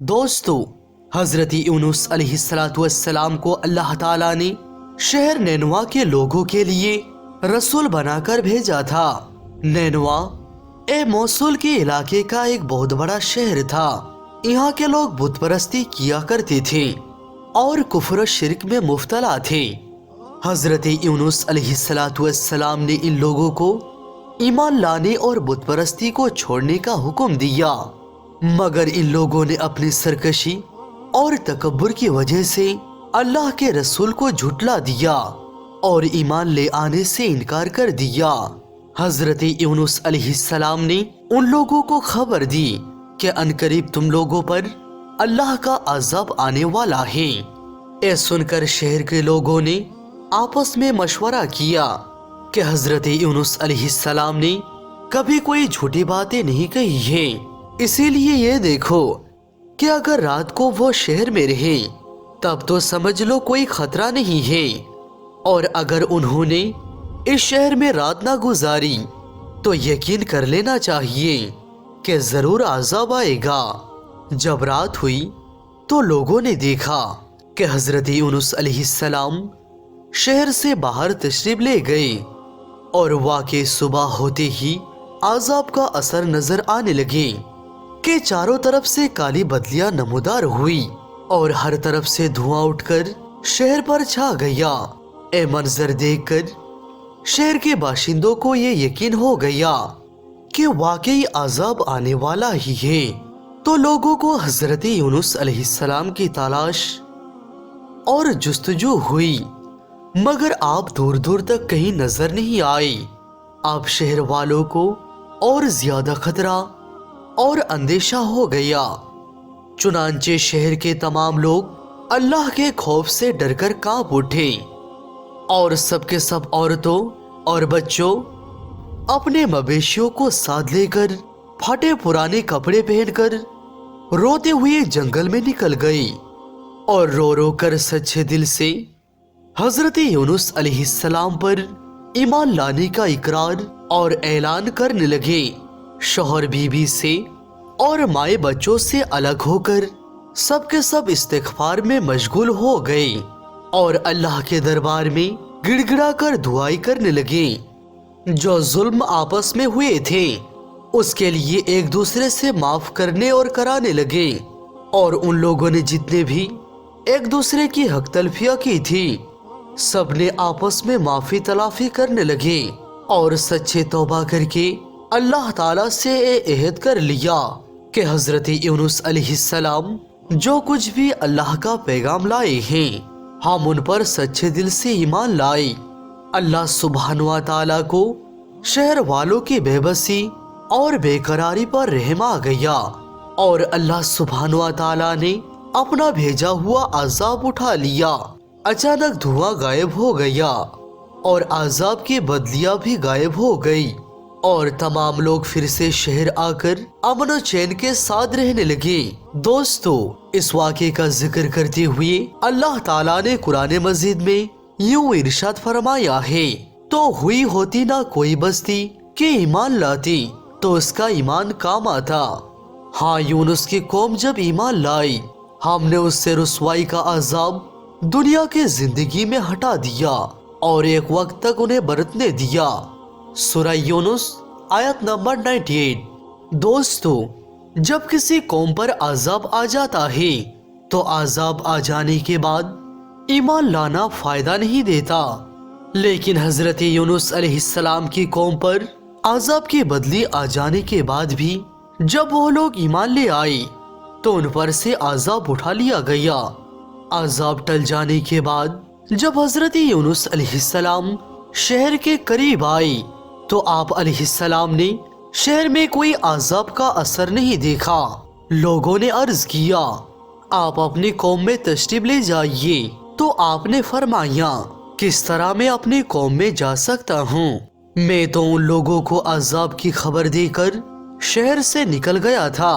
دوستو، حضرت یونس علیہ السلام کو اللہ تعالیٰ نے شہر نینوا کے لوگوں کے لیے رسول بنا کر بھیجا تھا۔ نینوا موصل کے علاقے کا ایک بہت بڑا شہر تھا۔ یہاں کے لوگ بت پرستی کیا کرتے تھے اور کفر و شرک میں مبتلا تھے۔ حضرت یونس علیہ السلام نے ان لوگوں کو ایمان لانے اور بت پرستی کو چھوڑنے کا حکم دیا، مگر ان لوگوں نے اپنی سرکشی اور تکبر کی وجہ سے اللہ کے رسول کو جھٹلا دیا اور ایمان لے آنے سے انکار کر دیا۔ حضرت یونس علیہ السلام نے ان لوگوں کو خبر دی کہ عنقریب تم لوگوں پر اللہ کا عذاب آنے والا ہے۔ سن کر شہر کے لوگوں نے آپس میں مشورہ کیا کہ حضرت یونس علیہ السلام نے کبھی کوئی جھوٹی باتیں نہیں کہی ہیں، اسی لیے یہ دیکھو کہ اگر رات کو وہ شہر میں رہے تب تو سمجھ لو کوئی خطرہ نہیں ہے، اور اگر انہوں نے اس شہر میں رات نہ گزاری تو یقین کر لینا چاہیے کہ ضرور عذاب آئے گا۔ جب رات ہوئی تو لوگوں نے دیکھا کہ حضرت یونس علیہ السلام شہر سے باہر تشریف لے گئے، اور واقعی صبح ہوتے ہی عذاب کا اثر نظر آنے لگے کہ چاروں طرف سے کالی بدلیاں نمودار ہوئی اور ہر طرف سے دھواں اٹھ کر شہر پر چھا گیا۔ منظر دیکھ کر شہر کے باشندوں کو یہ یقین ہو گیا کہ واقعی عذاب آنے والا ہی ہے، تو لوگوں کو حضرت یونس علیہ السلام کی تلاش اور جستجو ہوئی، مگر آپ دور دور تک کہیں نظر نہیں آئے۔ اب شہر والوں کو اور زیادہ خطرہ اور اندیشہ ہو گیا، چنانچہ شہر کے تمام لوگ اللہ کے خوف سے ڈر کر کانپ اٹھے، اور سب کے سب عورتوں اور بچوں اپنے مویشیوں کو ساتھ لے کر پھٹے پرانے کپڑے پہن کر روتے ہوئے جنگل میں نکل گئی، اور رو رو کر سچے دل سے حضرت یونس علیہ السلام پر ایمان لانے کا اقرار اور اعلان کرنے لگے۔ شوہر بیوی سے اور مائے بچوں سے الگ ہو کر سب کے سب استغفار میں مشغول ہو گئے اور اللہ کے دربار میں گڑ گڑا کر دعائیں کرنے لگے۔ جو ظلم آپس میں ہوئے تھے اس کے لیے ایک دوسرے سے معاف کرنے اور کرانے لگے، اور ان لوگوں نے جتنے بھی ایک دوسرے کی حق تلفیاں کی تھی سب نے آپس میں معافی تلافی کرنے لگے، اور سچے توبہ کر کے اللہ تعالیٰ سے عہد کر لیا کہ حضرت یونس علیہ السلام جو کچھ بھی اللہ کا پیغام لائے ہیں ہم ان پر سچے دل سے ایمان لائے۔ اللہ سبحانہ و تعالیٰ کو شہر والوں کی بے بسی اور بے قراری پر رحم آ گیا، اور اللہ سبحانہ و تعالیٰ نے اپنا بھیجا ہوا عذاب اٹھا لیا۔ اچانک دھواں غائب ہو گیا اور عذاب کی بدلیاں بھی غائب ہو گئی، اور تمام لوگ پھر سے شہر آ کر امن و چین کے ساتھ رہنے لگے۔ دوستو، اس واقعے کا ذکر کرتے ہوئے اللہ تعالیٰ نے قرآن مجید میں یوں ارشاد فرمایا ہے، تو ہوئی ہوتی نہ کوئی بستی کہ ایمان لاتی تو اس کا ایمان کام آتا۔ ہاں، یونس کی قوم جب ایمان لائی ہم نے اس سے رسوائی کا عذاب دنیا کی زندگی میں ہٹا دیا اور ایک وقت تک انہیں برتنے دیا۔ سورہ یونس آیت نمبر 98۔ دوستو، جب کسی قوم پر عذاب آ جاتا ہے تو عذاب آ جانے کے بعد ایمان لانا فائدہ نہیں دیتا، لیکن حضرت یونس علیہ السلام کی قوم پر عذاب کی بدلی آ جانے کے بعد بھی جب وہ لوگ ایمان لے آئے تو ان پر سے عذاب اٹھا لیا گیا۔ عذاب ٹل جانے کے بعد جب حضرت یونس علیہ السلام شہر کے قریب آئے تو آپ علیہ السلام نے شہر میں کوئی عذاب کا اثر نہیں دیکھا۔ لوگوں نے عرض کیا، آپ اپنی قوم میں تشریف لے جائیے، تو آپ نے فرمایا، کس طرح میں اپنی قوم میں جا سکتا ہوں؟ میں تو ان لوگوں کو عذاب کی خبر دے کر شہر سے نکل گیا تھا،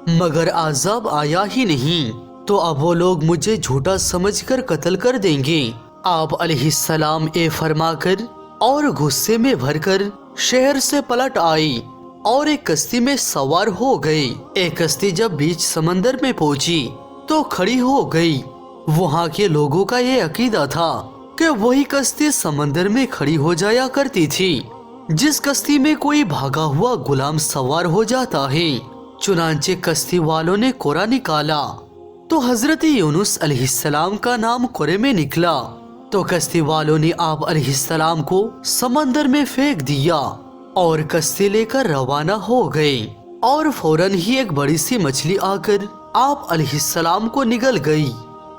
مگر عذاب آیا ہی نہیں، تو اب وہ لوگ مجھے جھوٹا سمجھ کر قتل کر دیں گے۔ آپ علیہ السلام فرما کر اور غصے میں بھر کر شہر سے پلٹ آئی اور ایک کشتی میں سوار ہو گئے۔ ایک کشتی جب بیچ سمندر میں پہنچی تو کھڑی ہو گئی۔ وہاں کے لوگوں کا یہ عقیدہ تھا کہ وہی کشتی سمندر میں کھڑی ہو جایا کرتی تھی جس کشتی میں کوئی بھاگا ہوا غلام سوار ہو جاتا ہے۔ چنانچہ کشتی والوں نے قرعہ نکالا تو حضرت یونس علیہ السلام کا نام قرعے میں نکلا، تو کشتی والوں نے آپ علیہ السلام کو سمندر میں پھینک دیا اور کشتی لے کر روانہ ہو گئے، اور فوراً ہی ایک بڑی سی مچھلی آ کر آپ علیہ السلام کو نگل گئی۔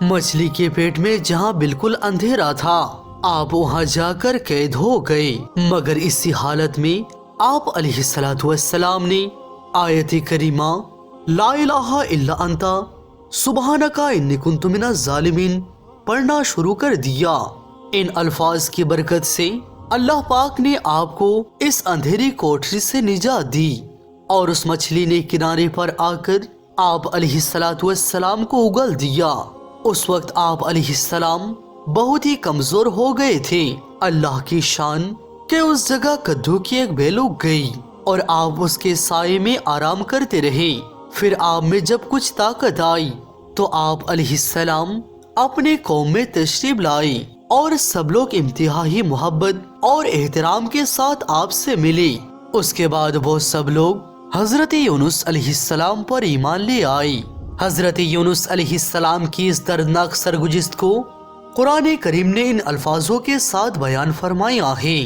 مچھلی کے پیٹ میں جہاں بالکل اندھیرا تھا آپ وہاں جا کر قید ہو گئے، مگر اسی حالت میں آپ علیہ السلام نے آیت کریمہ لا الہ الا انت سبحانک انی کنت من الظالمین پڑھنا شروع کر دیا۔ ان الفاظ کی برکت سے اللہ پاک نے آپ کو اس اندھیری کوٹری سے نجات دی، اور اس مچھلی نے کنارے پر آ کر آپ علیہ السلام کو اگل دیا۔ اس وقت آپ علیہ السلام بہت ہی کمزور ہو گئے تھے۔ اللہ کی شان کہ اس جگہ کدو کی ایک بیل اگ گئی اور آپ اس کے سائے میں آرام کرتے رہے۔ پھر آپ میں جب کچھ طاقت آئی تو آپ علیہ السلام اپنے قوم میں تشریف لائے، اور سب لوگ انتہائی محبت اور احترام کے ساتھ آپ سے ملے۔ اس کے بعد وہ سب لوگ حضرت یونس علیہ السلام پر ایمان لے آئے۔ حضرت یونس علیہ السلام کی اس دردناک سرگزشت کو قرآن کریم نے ان الفاظوں کے ساتھ بیان فرمایا ہے،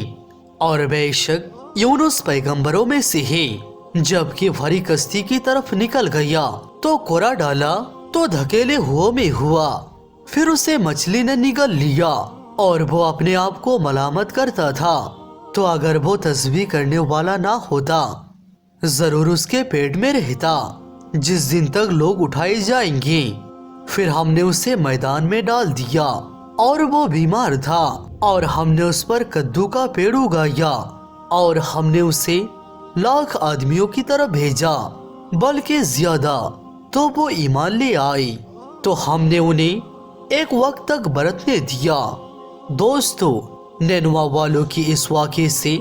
اور بے شک یونس پیغمبروں میں سے ہے۔ جب کہ بھری کشتی کی طرف نکل گیا تو قرعہ ڈالا تو دھکیلے میں ہوا، پھر اسے مچھلی نے نگل لیا، اور وہ اپنے آپ کو ملامت کرتا تھا، تو اگر وہ تسبیح کرنے والا نہ ہوتا ضرور اس کے پیٹ میں رہتا جس دن تک لوگ اٹھائے جائیں گے۔ پھر ہم نے اسے میدان میں ڈال دیا اور وہ بیمار تھا، اور ہم نے اس پر کدو کا پیڑ اگایا، اور ہم نے اسے لاکھ آدمیوں کی طرف بھیجا بلکہ زیادہ، تو وہ ایمان لے آئے تو ہم نے انہیں ایک وقت تک برتنے دیا۔ دوستو، نینوا والوں کی اس واقعے سے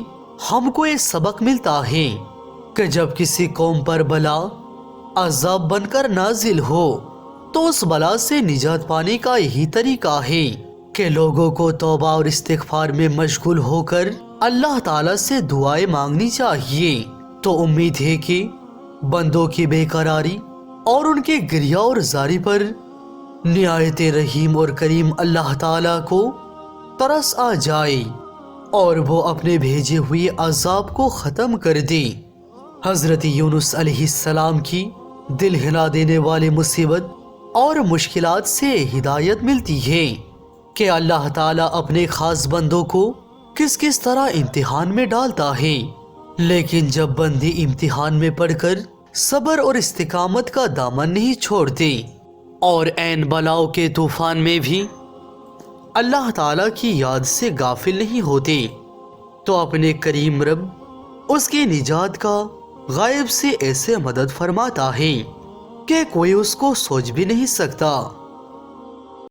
ہم کو یہ سبق ملتا ہے کہ جب کسی قوم پر بلا عذاب بن کر نازل ہو تو اس بلا سے نجات پانے کا یہی طریقہ ہے کہ لوگوں کو توبہ اور استغفار میں مشغول ہو کر اللہ تعالیٰ سے دعائیں مانگنی چاہیے۔ تو امید ہے کہ بندوں کی بے قراری اور ان کے گریہ اور زاری پر نہایت رحیم اور کریم اللہ تعالیٰ کو ترس آ جائے اور وہ اپنے بھیجے ہوئے عذاب کو ختم کر دے۔ حضرت یونس علیہ السلام کی دل ہلا دینے والی مصیبت اور مشکلات سے ہدایت ملتی ہے کہ اللہ تعالیٰ اپنے خاص بندوں کو کس کس طرح امتحان میں ڈالتا ہے، لیکن جب بندے امتحان میں پڑ کر صبر اور استقامت کا دامن نہیں چھوڑتے اور عین بلاؤ کے طوفان میں بھی اللہ تعالیٰ کی یاد سے غافل نہیں ہوتے، تو اپنے کریم رب اس کی نجات کا غائب سے ایسے مدد فرماتا ہے کہ کوئی اس کو سوچ بھی نہیں سکتا۔